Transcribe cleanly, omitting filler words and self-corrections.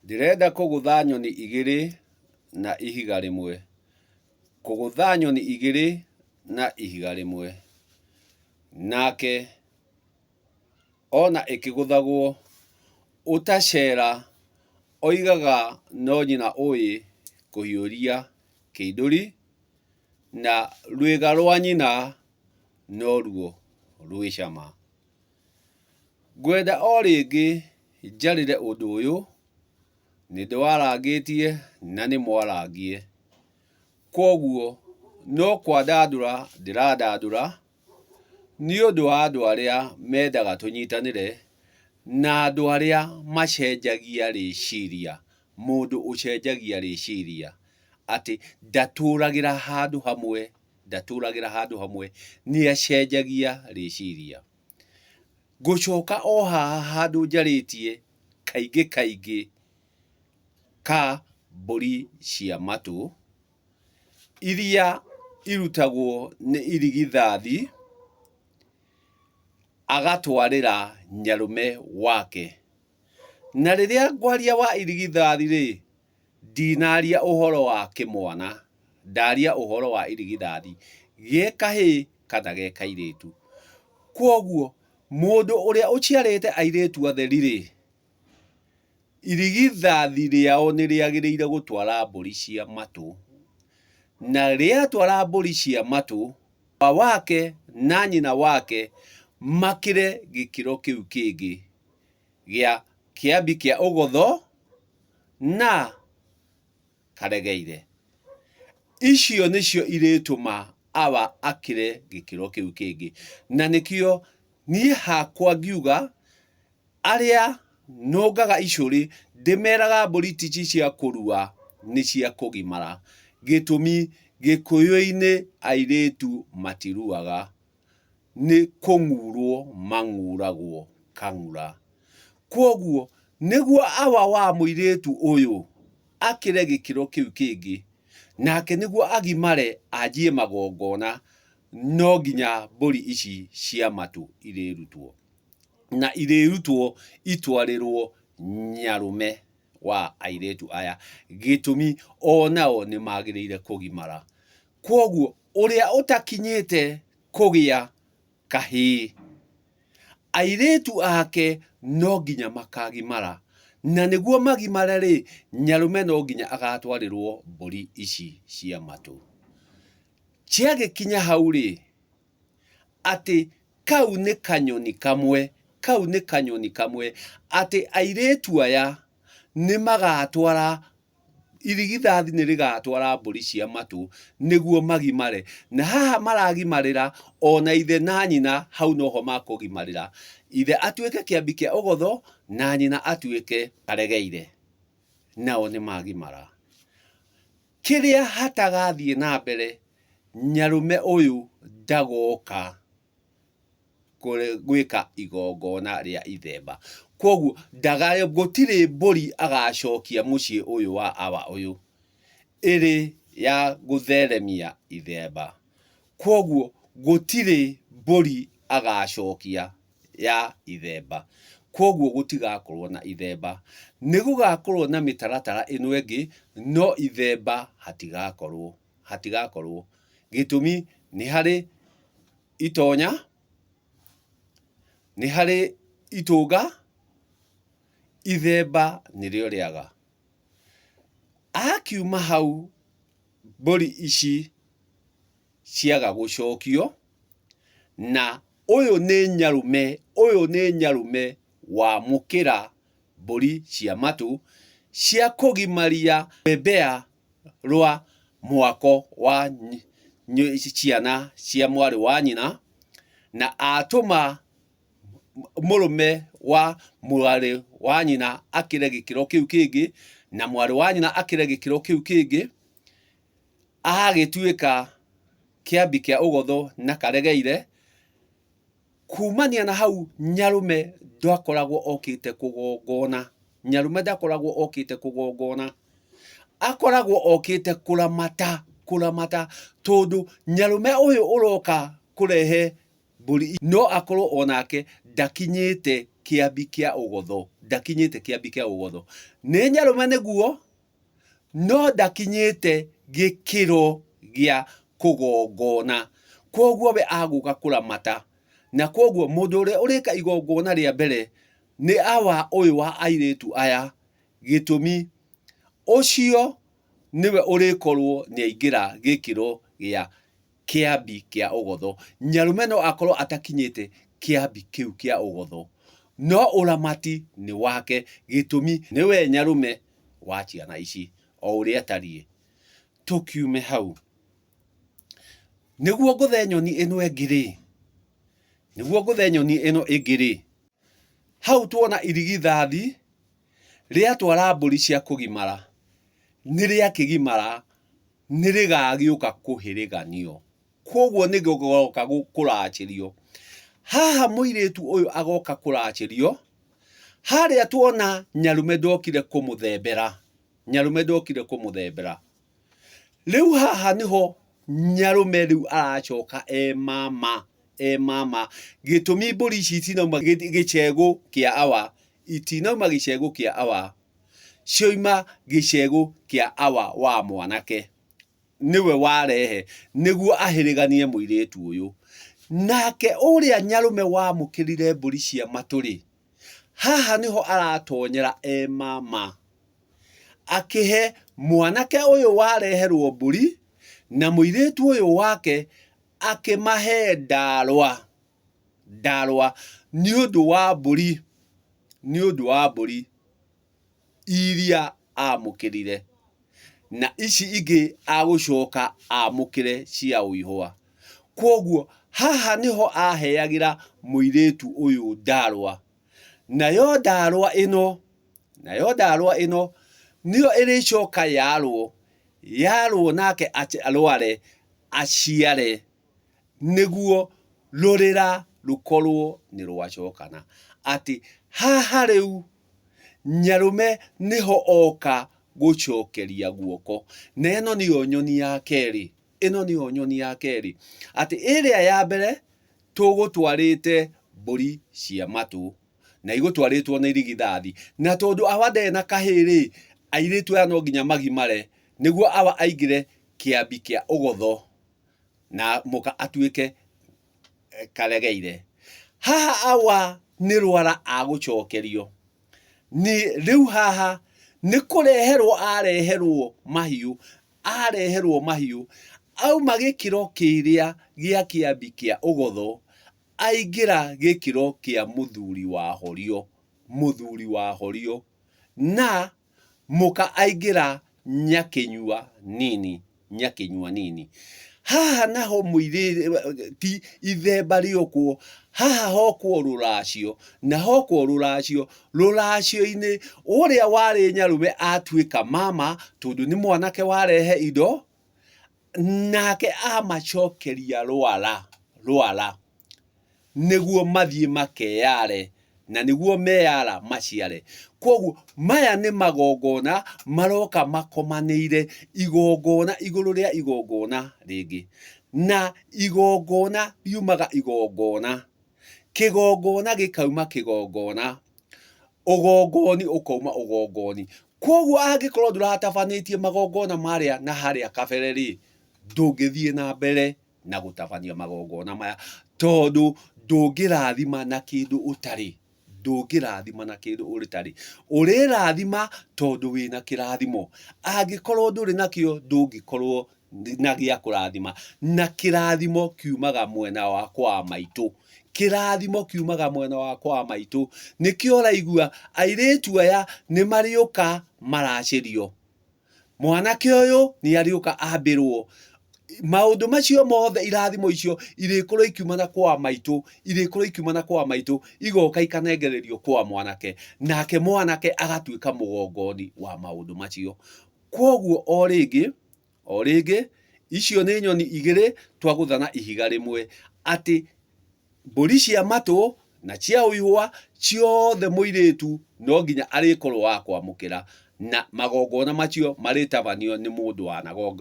Ndirenda kũgũtha nyoni igĩrĩ na ihiga rĩmwe. Kũgũtha nyoni igĩrĩ na ihiga rĩmwe. Nake ona ĩkĩgũthagwo ũtacera oigaga no nyina ũĩ kũhiũria kĩndũri na rwĩga rwa nyina no ruo rwĩ cama. Ngwenda o rĩngĩ njarĩre ũndũ ũyũ, nĩndĩwarangĩtie na nĩmwarangie. Kwoguo no kwandandũra ndĩrandandũra nĩ ũndũ wa andũ arĩa mendaga tũnyitanĩre na andũ arĩa macenjagia rĩciria. Mũndũ ũcenjagia rĩciria atĩ ndatũragĩra handũ hamwe, nĩacenjagia rĩciria. Ngũcoka o haha handũ njarĩtie kaingĩ ka mbũri cia matũ iria irutagwo nĩ irigithathi agatwarĩra nyarũme wake. Na rĩrĩa ngwaria wa irigithathi-rĩ, ndinaria ũhoro wa kĩmwana, ndaria ũhoro wa irigithathi gĩ kahĩĩ kana ge kairĩtu. Kwoguo mũndũ ũrĩa ũciarĩte airĩtu atheri-rĩ, irigithathi rĩao nĩrĩagĩrĩire gũtwara mbũri cia matũ, na rĩatwara mbũri cia matũ, baba wake na nyina wake makĩre gĩkĩro kĩu kĩngĩ gĩa kĩambi kĩa ũgotho na karegeire. Icio nĩcio irĩtũma awa akĩre gĩkĩro kĩu kĩngĩ. Na nĩkĩo niĩ hakwa ngiuga arĩa nũngaga icũrĩ ndĩmeraga mbũri ti cia kũrua, nĩ cia kũgimara. Gĩtũmi Gĩkũyũ-inĩ airĩtu matiruaga, nĩ kũng'urwo mang'uragwo kang'ura. Kwoguo nĩguo awa wa mũirĩtu ũyũ akĩre gĩkĩro kĩu kĩngĩ, nake nĩguo agimare anjie magongona, no nginya mbũri ici cia matũ irĩrutwo. Na irĩrutwo itwarĩrwo nyarũme wa airĩtu aya, gĩtũmi onao nĩmagĩrĩire kũgimara. Kwoguo ũrĩa ũtakinyĩte kũgĩa kahĩĩ, airĩtu ake no nginya makagimara. Na nĩguo magimare-rĩ, nyarũme no nginya agatwarĩrwo mbũri ici cia matũ. Ciagĩkinya hau-rĩ, atĩ kau nĩ kanyoni kamwe, atĩ airĩtu aya nĩmagatwara, irigithathi nĩrĩgatwara mbũri cia matũ nĩguo magimare. Na haha maragimarĩra ona ithe na nyina hau noho makũgimarĩra. Ithe atuĩke kĩambi kĩa ũgotho na nyina atuĩke karegeire, nao nĩmagimara. Kĩrĩa hatagathiĩ na mbere, nyarũme ũyũ ndagoka gwĩka igongona rĩa ithemba. Kwoguo gũtirĩ mbũri agacokia mũciĩ ũyũ wa awa ũyũ ĩrĩ ya gũtheremia ithemba. Kwoguo gũtirĩ mbũri agacokia ya ithemba. Kwoguo gũtigakorwo na ithemba. Nĩgũgakorwo na mĩtaratara ĩno ĩngĩ, no ithemba hatigakorwo. Gĩtũmi nĩ harĩ itonya, nĩ harĩ itũnga, ithemba nĩrĩo rĩaga. Akiuma hau mbũri ici ciaga gũcokio, na ũyũ nĩ nyarũme wamũkĩra mbũri cia matũ cia kũgimaria rũmbea rwa mwako wa ciana cia mwarĩ wa nyina, na atũma mũrũme wa mwarĩ wa nyina akĩre gĩkĩro kĩu kĩngĩ, na mwarĩ wa nyina akĩre gĩkĩro kĩu kĩngĩ, agagĩtuĩka kĩambi kĩa ũgotho na karegeire. Kumania na hau nyarũme ndakoragwo okĩte kũgongona. Nyarũme ndakoragwo okĩte kũgongona, akoragwo okĩte kũramata, tondũ nyarũme ũyũ ũroka kũrehe mbũri no akorwo onake ndakinyĩte kĩambi kĩa ũgotho, ndakinyĩte kĩambi kĩa ũgotho. Nĩ nyarume nĩguo, no ndakinyĩte gĩkĩro gĩa kũgongona. Koguo we agũka kũramata, na koguo mũndũ ũrĩa ũrĩka igongona rĩa mbere nĩ awa ũyũ wa airĩtu aya, gĩtũmi ũcio niwe ũrĩkorwo nĩaingĩra gĩkĩro gĩa kĩambi kĩa ũgotho. Nyarume no akorwo atakinyĩte kĩambi kĩu kĩa ũgotho, no ũramati nĩ wake, gĩtũmi nĩwe nyarume wa ciana ici o ũrĩa tariĩ. Tũkiume hau, nĩguo ngũthe nyoni ĩno ĩngĩ-rĩ, hau tuona irigithathi rĩatwara mbũri cia kũgimara, nĩrĩakĩgimara nĩrĩgagĩũka kũhĩrĩganio, koguo nĩgĩgoka kũracĩrio. Haha mũirĩtu ũyũ agoka kũracĩrio, harĩa tuona nyarume ndokire kũmũthembera. Rĩu haha nĩho nyarume rĩu aracoka mama, gĩtũmi mbũri ici itinauma gĩcegũ kĩa awa, cioima gĩcegũ kĩa awa wa mwanake, nĩwe warehe nĩguo ahĩrĩganie mũirĩtu ũyũ. Nake ũrĩa nyarume wamũkĩrire mbũri cia matũ-rĩ, haha nĩho aratonyera mama, akĩhe mwanake ũyũ wareherwo mbũri na mũirĩtu ũyũ wake, akĩmahe ndarwa nĩũndũ wa mbũri iria amũkĩrire, na ici ingĩ agũcoka amũkĩre cia ũihũa. Koguo haha nĩho aheagĩra mũirĩtu ũyũ ndarwa, nayo ndarwa ĩno nĩyo ĩrĩcoka yarwo nake arware, aciare, nĩguo rũrĩra rũkorwo nĩ rwacokana. Atĩ haha rĩu nyarume nĩho oka gũcokeria guoko, na ĩno nĩyo nyoni ya kerĩ. Atĩ ĩrĩa ya mbere tũgũtwarĩte mbũri cia matũ, na igũtwarĩtwo nĩ irigithathi, na tondũ awa ndarĩ na kahĩĩ-rĩ, airĩtu aya no nginya magimare nĩguo awa aingĩre kĩambi kĩa ũgotho na mũka atuĩke karegeire. Haha awa nĩ rwara agũcokerio, rĩu haha nĩ kũreherwo areherwo mahiũ, auma gĩkĩro kĩrĩa gĩa kĩambi kĩa ũgotho, aingĩra gĩkĩro kĩa mũthuri wa horio, na mũka aingĩra nyakĩnyua nini. Haha naho ti ithemba rĩokwo, haha hokwo rũracio, na hokwo rũracio-inĩ ũrĩa warĩ nyarume atuĩka mama, tondũ nĩ mwanake warehe indo, nake amacokeria rwara nĩguo mathiĩ makeyare, na nĩguo meyara maciare. Koguo maya nĩ magongona maroka makomanĩire, igongona igũrũ rĩa igongona rĩngĩ, na igongona riumaga igongona, kĩgongona gĩkauma kĩgongona, ũgongoni ũkauma ũgongoni. Koguo angĩkorwo ndũratabanĩtie magongona marĩa na harĩa kabere-rĩ, ndũngĩthiĩ na mbere na gũtabania magongona maya, tondũ ndũngĩrathima na kĩndũ ũtarĩ. Ũrĩrathima tondũ wĩna kĩrathimo, angĩkorwo ndũrĩ nakĩo ndũngĩkorwo na gĩa kũrathima, na kĩrathimo kiumaga mwena wakwa wa maitũ. Nĩkĩo ũraigua airĩtu aya nĩ marĩũka maracĩrio, mwanake ũyũ nĩ arĩũka ambĩrwo. Maũndũ macio mothe, irathimo icio irĩkorwo ikiumana kwa maitũ, igoka ikanengererio kwa mwanake, nake mwanake agatuĩka mũgongoni wa maũndũ macio. Koguo o rĩngĩ icio nĩ nyoni igĩrĩ twagũthana ihiga rĩmwe, atĩ mbũri cia matũ na cia ũihũa ciothe mũirĩtu no nginya arĩkorwo wa kwamũkĩra, na magongona macio marĩtabanio nĩ mũndũ wanago